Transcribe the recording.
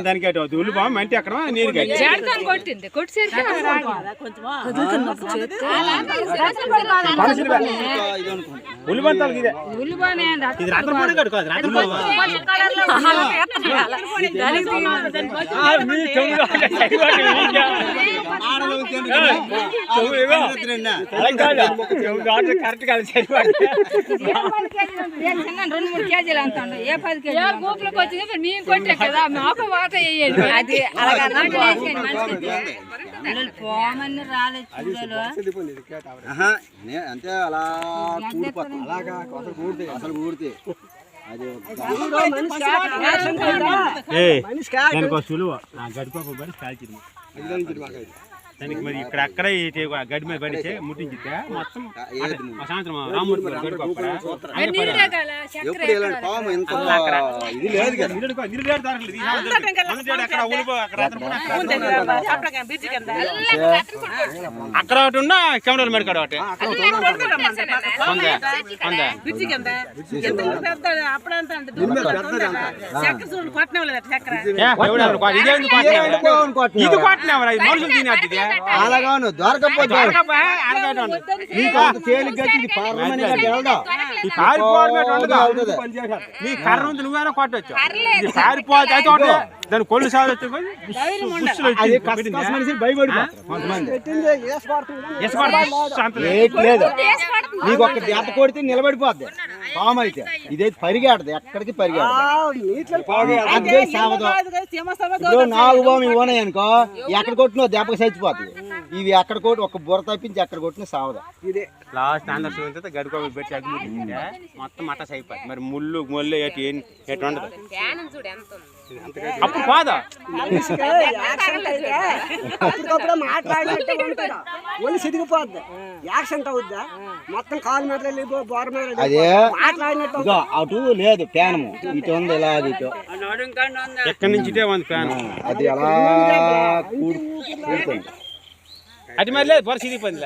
దానికి ఉల్లిపాయ మంటి అక్కడ నీరు కొట్టింది ఉల్లిపాయలు ఇదే ఇది రత్నపూడి కడుకో కరెక్ట్ కాదు 2-3 కేజీలు అంత ఏ 10 కేజీలు గూపులకు వచ్చింది మేము కొట్టే కదా మాకు వాట వేయండి అది పోమని రాలేదు అంతే అలా అసలు కూడితే సులువ గడిప బడి కాల్చింది దానికి మరి ఇక్కడ అక్కడ గడి మీద పడితే ముట్టించితే మొత్తం సాయంత్రం రామూర్తి అక్కడ ఒకటి ఉన్నా కెమెరాల మీద కాడ ఒకటి ఇది కొట్టినవరా మనుషులు తినేది అలాగాను దొరకపోతే నీ కర్ర ఉంది నువ్వేనా కొట్టచ్చు పారిపోతే దాని కొల్లు సాగొచ్చు నీకు ఒక జత కొడితే నిలబడిపోద్ది పాము అయితే ఇదైతే పరిగెడదు ఎక్కడికి పరిగెడదు సావదు నాలుగు బాము ఇవ్వనాయి అనుకో ఎక్కడ కొట్టినో దెబ్బకి చచ్చిపోతుంది ఇవి ఎక్కడ కొట్టి ఒక బుర్ర తప్పించి ఎక్కడ కొట్టినా సావదు లాస్ట్ ఆంధ్ర గడుకోవి పెట్టి అగ్గి మొత్తం మటస్ అయిపోతుంది మరి ముళ్ళు ముళ్ళు ఎటు ఉండదు అప్పుడు కాదా ఒళ్ళు సిరిగిపోద్ది యాక్సిడెంట్ అవుద్దా మొత్తం కాలు మీద అదే అటు లేదు ఫ్యాన్ ఇటు ఉంది ఇలా ఇటు ఎక్కడి నుంచి ఉంది ఫ్యాన్ అది అలా కూడుతుంది అది మరి లేదు పరిస్థితి పని